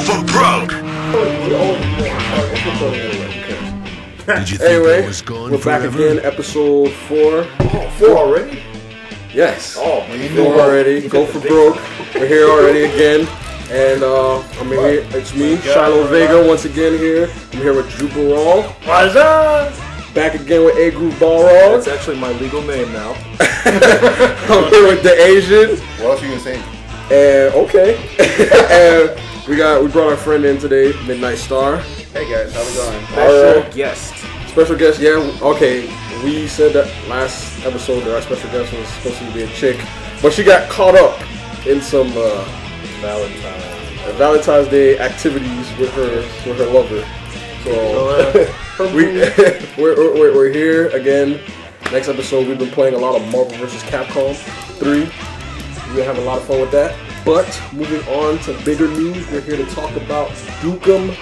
Go4Broke. Did you think Anyway, I was gone we're back forever? again, episode 4. Oh, 4 already? Yes. Oh, man. 4 already. Go4Broke. We're here already again. And I'm here. It's me, ShyLo Vega, once again here. I'm here with Jubalrahl. What's up? Back again with Barlog. That's actually my legal name now. I'm here with the Asian. What else are you gonna say? And okay. And we brought our friend in today, Midnight Star. Hey guys, how's it going? Special guest. Special guest, yeah. Okay, we said that last episode that our special guest was supposed to be a chick, but she got caught up in some Valentine's Day activities with her lover. So we're here again. Next episode, we've been playing a lot of Marvel vs. Capcom 3. We're having a lot of fun with that. But moving on to bigger news, we're here to talk about Nukem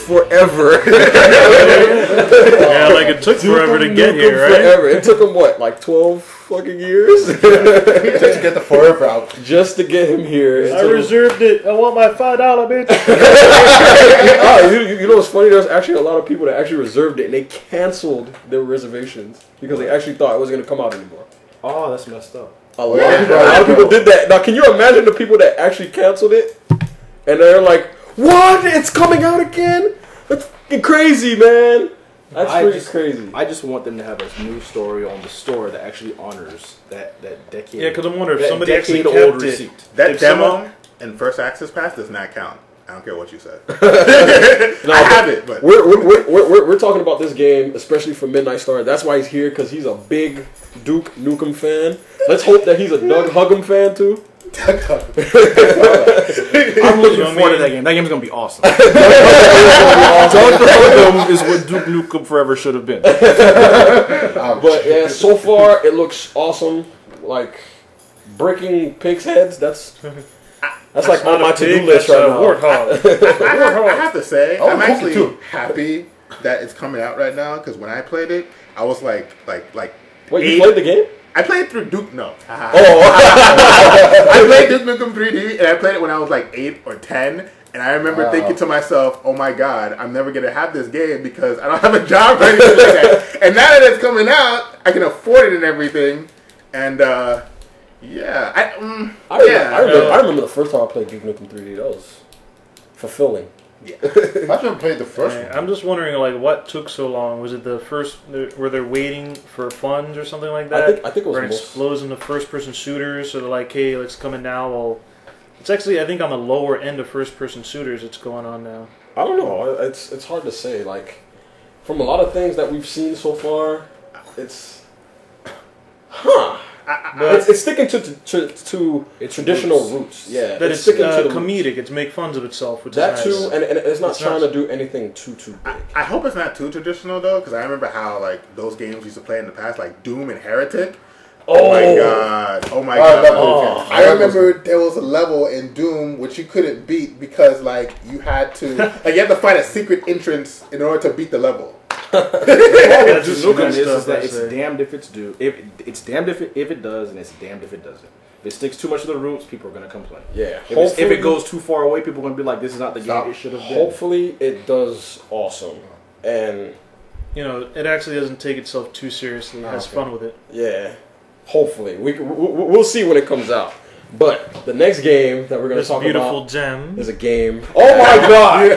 Forever. Yeah, like it took forever to get here, right? Forever. It took him what, like 12 fucking years? Just to get the forever out. Just to get him here. I reserved it. I want my $5, bitch. You know what's funny? There's actually a lot of people that actually reserved it and they canceled their reservations because they actually thought it wasn't going to come out anymore. Oh, that's messed up. A lot of people did that. Now, can you imagine the people that actually canceled it? And they're like, what? It's coming out again? That's fucking crazy, man. That's pretty crazy. I just want them to have a new story on the store that actually honors that decade. Yeah, because I'm wondering if that somebody actually decade-old kept receipt. it. That If demo someone- and first access pass does not count. I don't care what you said. I have it, but We're talking about this game, especially for Midnight Star. That's why he's here, because he's a big Duke Nukem fan. Let's hope that he's a Doug Huggum fan, too. I'm looking forward to that game. That game's gonna be awesome. Doug Huggum is what Duke Nukem Forever should have been. But yeah, so far it looks awesome. Like breaking pigs' heads. That's like on my to-do list right now. Warthog. I have to say, Oh, I'm Cookie actually too. happy that it's coming out right now because when I played it, I was like. Wait, you played the game? I played through Duke. No. Oh, I played Duke Nukem 3D, and I played it when I was like 8 or 10. And I remember thinking to myself, "Oh my God, I'm never gonna have this game because I don't have a job or anything like that." And now that it's coming out, I can afford it and everything. And yeah, I remember the first time I played Duke Nukem 3D. That was fulfilling. Yeah. I've never played the first one. I'm just wondering, like, what took so long? Was it the first? Were they waiting for funds or something like that? I think it was or an explosion of first-person shooters. So they're like, "Hey, it's coming now." Well, it's actually, I think, on the lower end of first-person shooters. It's going on now. I don't know. It's hard to say. Like from a lot of things that we've seen so far, it's it's sticking to its traditional roots. Yeah, That it's sticking to the comedic. roots. It's make fun of itself, which That is nice. too, and it's not It's trying not- to do anything too big. I hope it's not too traditional though, because I remember how like those games we used to play in the past, like Doom and Heretic. Oh my God! Oh my God! I remember there was a level in Doom which you couldn't beat because like you had to find a secret entrance in order to beat the level. It's damned if it's due. It's damned if it does, and it's damned if it doesn't. If it sticks too much to the roots, people are gonna complain. Yeah. If it goes too far away, people are gonna be like, "This is not the game it should have been." Hopefully, it does awesome, and You know, it actually doesn't take itself too seriously. It has fun with it. yeah, hopefully we'll see when it comes out. But the next game that we're going to This talk beautiful about gem. is a game. Oh my God!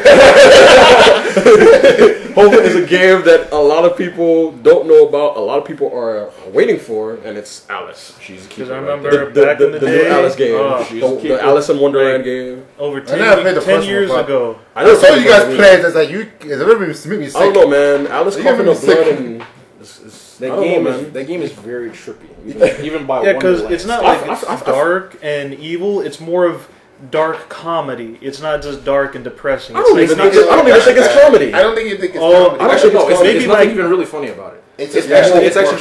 Hopefully, it's a game that a lot of people don't know about. A lot of people are waiting for, and it's Alice. She's a Because keeper. I Right remember The back in the new day, Alice game, the Alice in Wonderland game. over I never played the 10 first one, years but- ago. I I saw know you guys play it. It's like it's never been make me sick. I don't know, man. Alice You coughing give up me blood sick. and. That I don't game know, is man. that game is very trippy, even by Yeah, because Wonderland. it's not like it's I- dark and evil. It's more of dark comedy. It's not just dark and depressing. I It's don't like- even think it's comedy. I don't think you think it's. Oh, comedy. I actually no, it's maybe nothing like- even really funny about it. It's It's just actually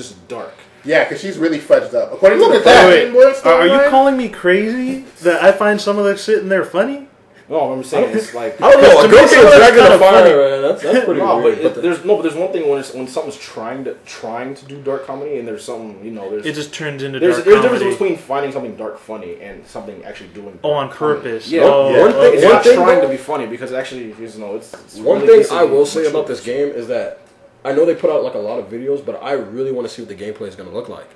just dark. Yeah, because she's really fudged up. According to Look the at that. Game Boy Are you storyline, calling me crazy that I find some of that shit in there funny? No, what I'm saying is like I don't know. A ghost and a dragon kind on of fire, funny. man. That's pretty no, weird. but there's one thing when something's trying to do dark comedy, and there's something there's It just turns into there's dark a difference comedy. between finding something dark funny and something actually doing. Oh, on dark comedy. purpose. Yeah, Oh, it's one not thing, trying though- to be funny because actually, it's One really thing I will say mature. about this game is that I know they put out like a lot of videos, but I really want to see what the gameplay is going to look like.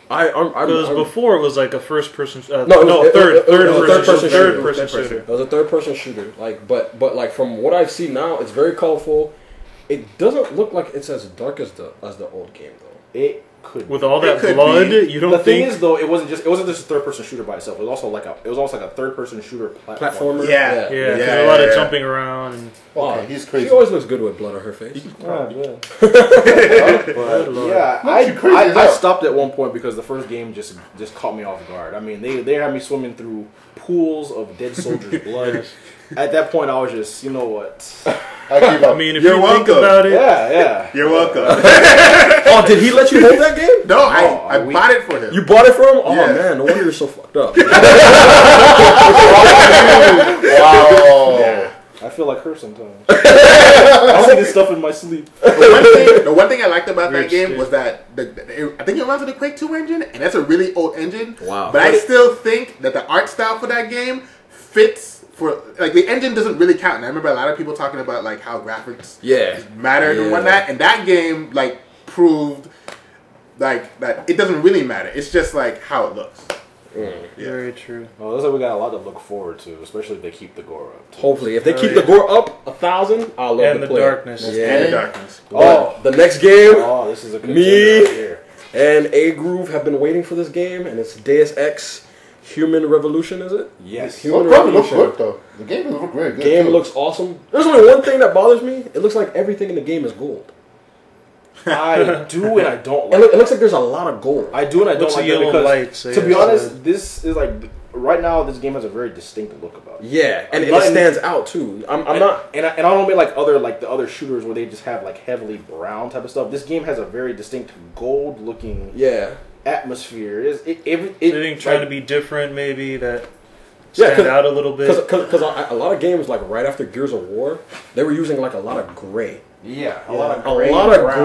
Because before it was like a first person. third Third shooter. person shooter. It was a third person shooter. Like, but like from what I've seen now, it's very colorful. It doesn't look like it's as dark as the old game though. It could With all that could blood, be. you don't the thing think. is though, it wasn't just a third person shooter by itself. It was also like a third person shooter Platformer. Yeah, Yeah. there's Yeah, a lot of yeah. jumping around. And, Okay, he's crazy. She always looks good with blood on her face. But Lord. yeah, Look, you crazy as I hell. stopped at one point because the first game just caught me off guard. I mean, they had me swimming through pools of dead soldiers' blood. At that point, I was just, you know what? I give up. I mean, if You're you think welcome. about it, Yeah. You're welcome. Oh, did he let you hold that game? No, I bought it for him. You bought it for him? Oh Yeah. man, no wonder you're so fucked up. Wow. Yeah. I feel like her sometimes. I see this stuff in my sleep. The one thing I liked about that Weird game shit. was that I think it runs on the Quake 2 engine, and that's a really old engine. Wow. But I still think that the art style for that game fits for like the engine doesn't really count. And I remember a lot of people talking about like how graphics Yeah. mattered and whatnot, and that game like proved like that it doesn't really matter. It's just like how it looks. very true. Well, looks like we got a lot to look forward to, especially if they keep the gore up. Hopefully, if they keep the gore up 1,000, I'll love And to the play. darkness. And Yeah. the darkness. Oh, the next game. Oh, this is a good Me. right here. And A Groove have been waiting for this game, and it's Deus Ex Human Revolution, is it? Yes. Well, Human it probably looks Revolution. good though. The game looks very good. Game too. looks awesome. There's only one thing that bothers me. It looks like everything in the game is gold. I do and I don't It, like. it looks like there's a lot of gold. I do and I don't Looks like a that yellow because, light, so to yeah, be so- honest, this is like right now. This game has a very distinct look about it. Yeah, and it Not in- stands out too. I'm not. And I don't mean like the other shooters where they just have like heavily brown type of stuff. This game has a very distinct gold looking Yeah. atmosphere. It I think trying to be different, maybe that Yeah, stand out a little bit. Because a lot of games, like right after Gears of War, they were using like a lot of gray. a A lot of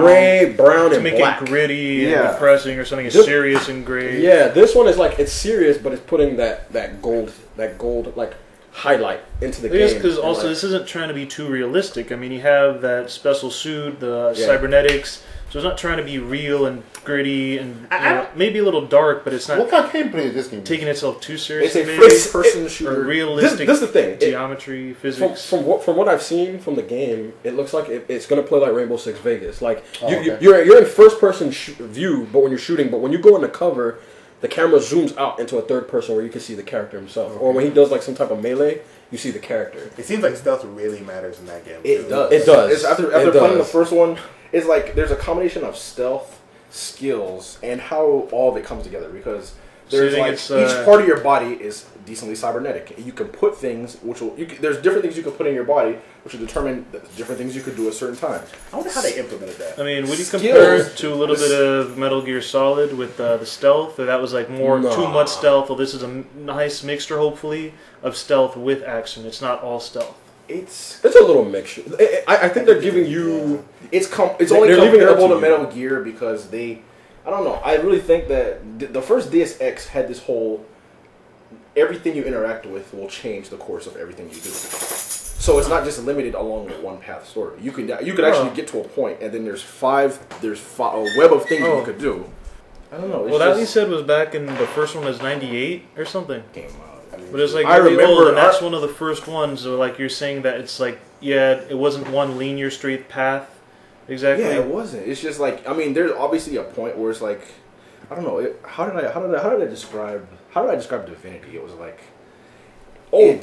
gray, brown, To and make black. it gritty Yeah. and depressing, or something This- serious and gray. Yeah, this one is like it's serious, but it's putting that gold like highlight into the game. Because And, also like, this isn't trying to be too realistic. I mean, you have that special suit, the Yeah. cybernetics, so it's not trying to be real and gritty and I- know, maybe a little dark, but it's not What kind of gameplay is this game? taking itself too It's seriously. a Maybe first-person or shooter. realistic this is the thing. It- geometry, physics. From what I've seen from the game, it looks like it's gonna play like Rainbow Six Vegas. Like okay. you're in first person view, but when you're shooting, but when you go in the cover, the camera zooms out into a third person where you can see the character himself. Or when he does like some type of melee, you see the character. It seems like stealth really matters in that game. It too. does. It does. It's after It playing the does. first one, it's like there's a combination of stealth, skills, and how all of it comes together. Because So you there's think like it's, each part of your body is decently cybernetic. You can put things which will. There's different things you can put in your body which will determine the different things you could do at certain times. I wonder how they implemented that. I mean, would you Skills. compare it to a little bit of Metal Gear Solid with the stealth? Or that was like more Nah. too much stealth. Well, this is a nice mixture, hopefully, of stealth with action. It's not all stealth. It's It's a little mixture. I think they're giving you. it's They're only leaving it up comparable to to you. Metal Gear because I don't know. I really think that the first Deus Ex had this whole everything you interact with will change the course of everything you do. So it's not just limited along the one path story. You could actually get to a point, and then there's a web of things you could do. I don't know. It's Well, that just you said was back in the first one was 98 or something. came out. I mean, But it's like I really remember old, and that's I- one of the first ones. So like you're saying that it's like it wasn't one linear straight path. Exactly. Yeah, it wasn't. It's just like there's obviously a point where it's like I don't know. How did I describe Divinity? It was like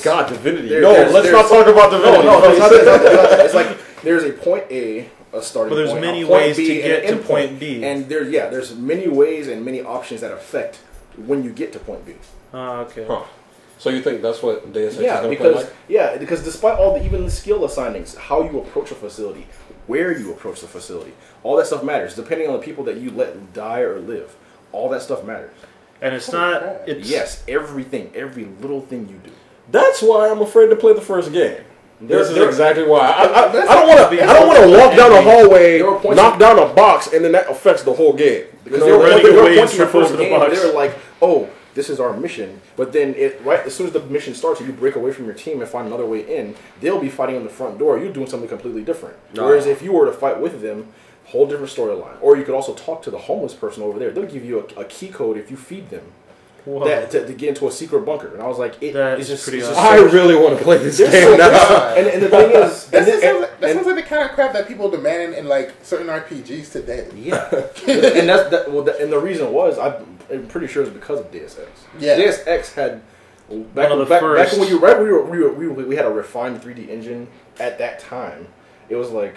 God, Divinity. there's Not talk about Divinity. no, it's not that. It's like there's a point A, a starting Well, there's point, many a point ways B, to and get an to end point B. And there's many ways and many options that affect when you get to point B. Okay. Huh. So you think that's what Deus Ex is Yeah, going to play like? because despite even the skill assignings, how you approach a facility, where you approach the facility, all that stuff matters. Depending on the people that you let die or live, all that stuff matters. And it's not. It's Yes, everything, every little thing you do. That's why I'm afraid to play the first game. This is They're- exactly why. I don't I want to walk down a hallway, There were points knock down a box, and then that affects the whole game. Because You they know, were running pointing away in and the tripping first over the game. box. They were like, "Oh, this is our mission." But then, as soon as the mission starts, and you break away from your team and find another way in, they'll be fighting on the front door. You're doing something completely different. Nah. Whereas if you were to fight with them, whole different storyline. Or you could also talk to the homeless person over there. They'll give you a key code if you feed them. Whoa. To get into a secret bunker. And I was like, That it's is just pretty it's just I so- really want to play this there's game so now. much- and the thing is, That and sounds like the kind of crap that people demand in like certain RPGs today. yeah, and that's that. Well, and the reason was I'm pretty sure it's because of Deus Ex. Yeah. Deus Ex had back One of the back first. when we had a refined 3D engine at that time. It was like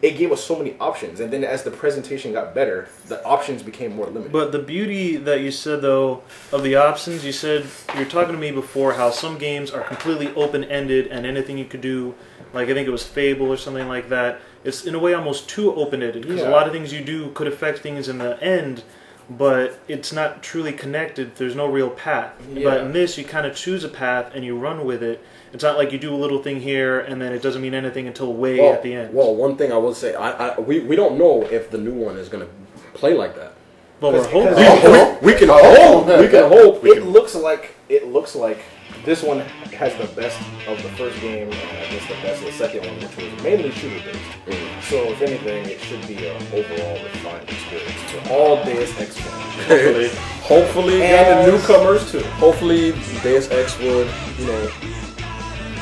it gave us so many options, and then as the presentation got better, the options became more limited. But the beauty that you said, though, of the options, you said, you were talking to me before how some games are completely open-ended and anything you could do, like I think it was Fable or something like that, it's in a way almost too open-ended, because a Yeah. lot of things you do could affect things in the end, but it's not truly connected, there's no real path. Yeah. But in this, you kind of choose a path and you run with it. It's not like you do a little thing here and then it doesn't mean anything until way at the end. Well, one thing I will say, we don't know if the new one is going to play like that. But we're hoping. We can hope. We can hope. it looks like this one has the best of the first game, and I guess the best of the second one, which was mainly shooter based. So if anything, it should be an overall refined experience for all Deus Ex fans. Hopefully, And the newcomers too. hopefully Deus Ex would,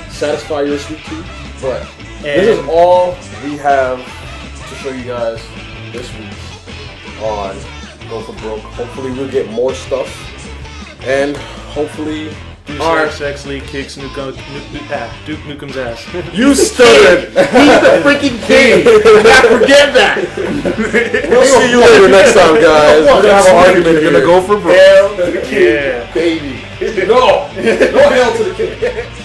satisfy your sweet tooth. But this is all we have to show you guys this week on Go4Broke. Hopefully we'll get more stuff, and hopefully our Sex League kicks Duke Nukem's ass. you stuttered. He's the freaking king. Not forget that. We'll see you later next time, guys. We're gonna have an argument here. We're gonna go for broke. Hell to the king, Yeah. baby. No hell to the king.